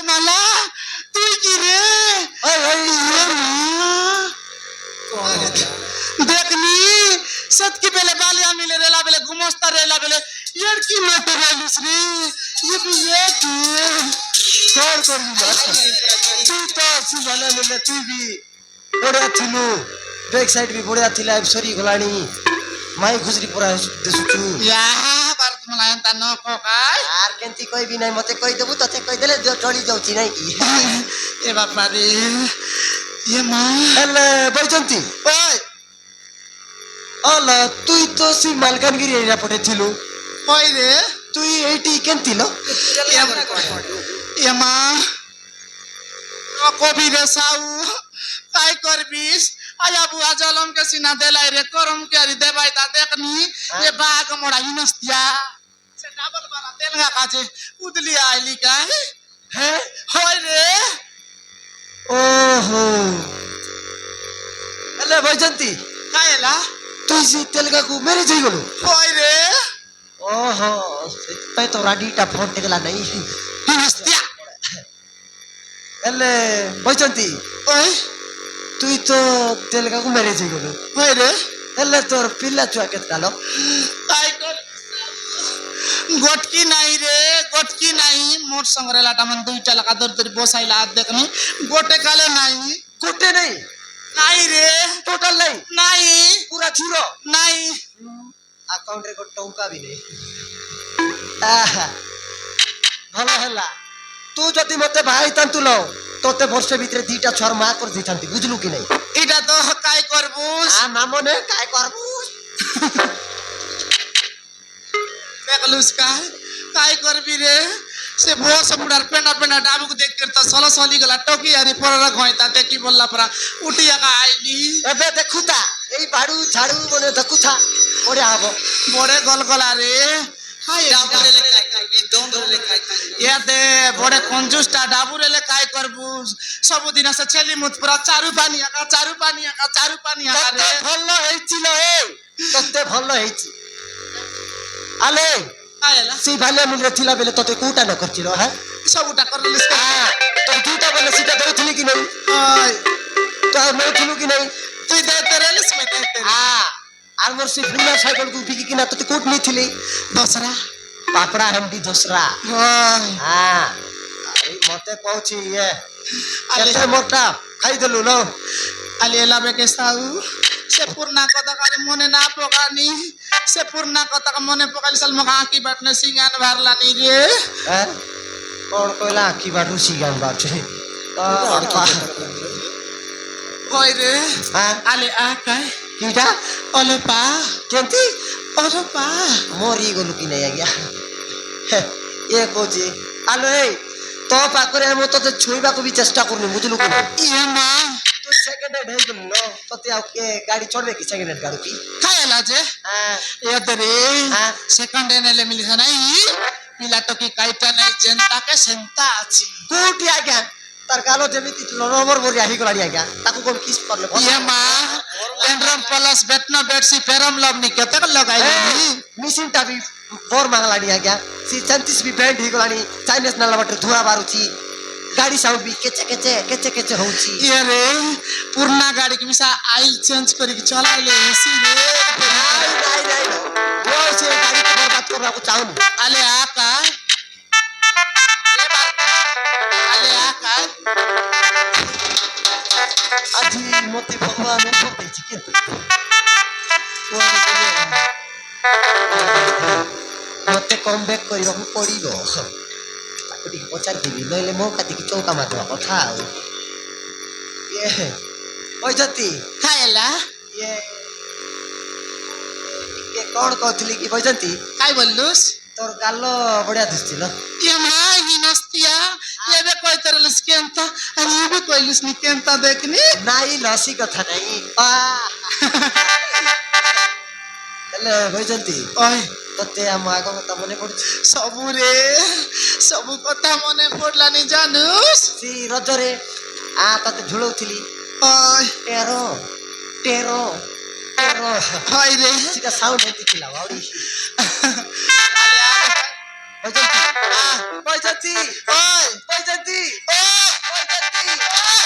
মালা তুই কি রে দেখনি সতকি বেলে বালিয়া মিলে রেলা বেলে গুমস্তা রেলা বেলে ইয়ার কি মেতে রেলিস রে ये तू কর করবি না তুই তো আছি ভালো মিলে তুই বি বড়িয়া থিলু ব্যাক সাইড বি বড়িয়া থিলা সরি গলানি মাই খুজরি পড়া দেসুচু या भारत मलायन ता न कोकाय আর কেনতি কইবি নাই মতে কই দেবু ততে কই দেলে চলি যাউছি নাই কি ए बापा रे ये मां হেলে বইচন্তি ओय আলা তুই তো সি মালকানগিরি এরিয়া পড়েছিলু ओय रे তুই এইটি কেনতিল ये मां कभी रे साऊ काय करबिस आया बुआ जलम के सीना देलाई रे करम के रि देबाई ता देखनी ये बाग मोड़ा हिनस्तिया से डबल वाला तेलगा काजे उदली आइली का হ্যাঁ होय रे ওহো হেলে বইচন্তি कायला তুই সি তেলগাকু মেরে যাই গলু होय रे ওহো সেটাই তো রাডিটা ফোন দেলা নাই हिनस्तिया হেলে বইচন্তি ओय তুই তো তেলগাকু মেরে যাই গলু होय रे হেলে তোর পিল্লা চুয়া কেতকালো काय कर गोटकी नाही रे गोटकी नाही मोठ संग्रहालयात मन दुईटा लका दर तरी बसायला आत देखनी गोटे काले नाही কোটে নেই नाही रे টোটাল নাই नाही পুরা ছুরো नाही আকাউন্টে কো টঙ্কা বি নেই আহা ভালো হেলা তুই যদি মতে ভাই তান্তু লও তোতে বর্ষে ভিতরে দুইটা ছর মা করে দিতান্তি বুঝলু কি নাই এটা তো काय করবুস আ না মনে কাই করবু देखलुस काय करबी रे से बॉस मुडार पेंडा पेंडा डाबू को देख कर त सला सली गला टोकी यारी पररा घोयता देखी बोलला परा उठिया का आइली এবে দেখুতা এই বাড়ু ঝাড়ু মনে দেখুতা ওরে আবো बड़े गलगला रे हाय डाबुरे ले काय करबी दोंदरे ले काय करबी या दे बड़े कंजूसटा डाबुरे ले काय करबुस सब दिन से छेली मुत पूरा चारू पानी आका তোতে रे ভালো হইছিল এই তোতে ভালো হইছি আলে कायला সি ভালে মিলে থিলা বেলে তোতে কোটা ন করছিল হ্যাঁ सबुटा करलिस তো দুইটা বলে সিটা ধরেছিলি কি নাই ओय তো আর মেরেছিলু কি নাই তুই দে তেরেলিস মে দে তেরে আর মোর সে ফুলা সাইকেল কু বিকি কিনা তোতে কোট নিছিলি दूसरा পাপড়া হান্ডি দোসরা ओय হ্যাঁ এই মতে পৌঁছি ইয়ে আলে এতে মোটা খাই দিলু ন আলে এলাবে কে সাউ সে পূর্ণা কথা কারে মনে না পকানি সে পূর্ণা কথা মনে পকালি সাল মকা কি বাটনে সিঙ্গান ভারলানি রে হ্যাঁ কোন কইলা কি বাড়ু সিগান বাছে ওই রে হ্যাঁ আলে আকাই কিটা ওলে পা কেনতি ওরে পা মরি গলু কি নাই আজ্ঞা এ কোজি আলো এই তো পাকরে আমি তোতে ছুইବାକୁ ବି চেষ্টা করনি বুঝলু কি ইয়ে মা তো সেকেন্ড হ্যান্ড হয়ে গেল তোতে আর কে গাড়ি চড়বে কি সেকেন্ড হ্যান্ড গাড়ি কি খায়লা যে হ্যাঁ এদরে হ্যাঁ সেকেন্ড এনে মিলিছে নাই পিলা তো কি কাইটা নাই চেন্তা কে সেন্তা আছি কোটি আজ্ঞা তার গালো যেমিতি নরমর মরি আহি গলানি আজ্ঞা তাকু কোন কিস করলে ইয়ে মা এন্ড্রম প্লাস বেটনা বেটসি ফেরম লবনি কেতে লগাইলি মিশিনটা বি বর মাগলানি আজ্ঞা সি 36 বি ব্যান্ড হি গলানি চাইনিজ নালা বাটে ধুয়া বারুছি গাড়ি সাউন্ড বি কেচে কেচে কেচে কেচে হউছি ইয়ে রে পুরনা গাড়ি কি মিশা আইল চেঞ্জ করি কি চলাইলে এসি রে নাই নাই নাই ও সে গাড়ি কে বরবাদ করবাকু চাউনি আলে আকা আলে আকা আজি মতে ভগবান উপর দেইছি কিন্তু মতে কম ব্যাক করিবাকু পড়িব তাকু টিকে পচারি দিবি নইলে মৌকা দিকে চৌকা মারবা কথা ଆଉ ইয়ে ওই জ্যোতি খায়লা ইয়ে ଟିକେ କଣ କହୁଥିଲି କି ବୈଜନ୍ତି কাই বললুস তোর গাল বଢିଆ দিছিল ইয়ে মা হিনস্তিয়া এবে কইতরলিস কেনতা আর এবে কইলিস নি কেনতা দেখনি নাই লসি কথা নাই ହେଲେ ବୈଜନ୍ତି ওই তোতে ଆମ ଆଗ କଥା ମନେ ପଡୁଛି সবু রে সবু কথা মনে পড়লানি জানুস ସେ ରଜରେ ତତେ ଝୁଳଉଥିଲି ওই ଟେର ଟେର ଟେର হয় রে ସେଟା ସାଉଣ୍ଡ ଏମିତି ଥିଲା ବାଉଡ଼ି আলে আকা ବୈଜନ୍ତି ବୈଜନ୍ତି ওই ବୈଜନ୍ତି କି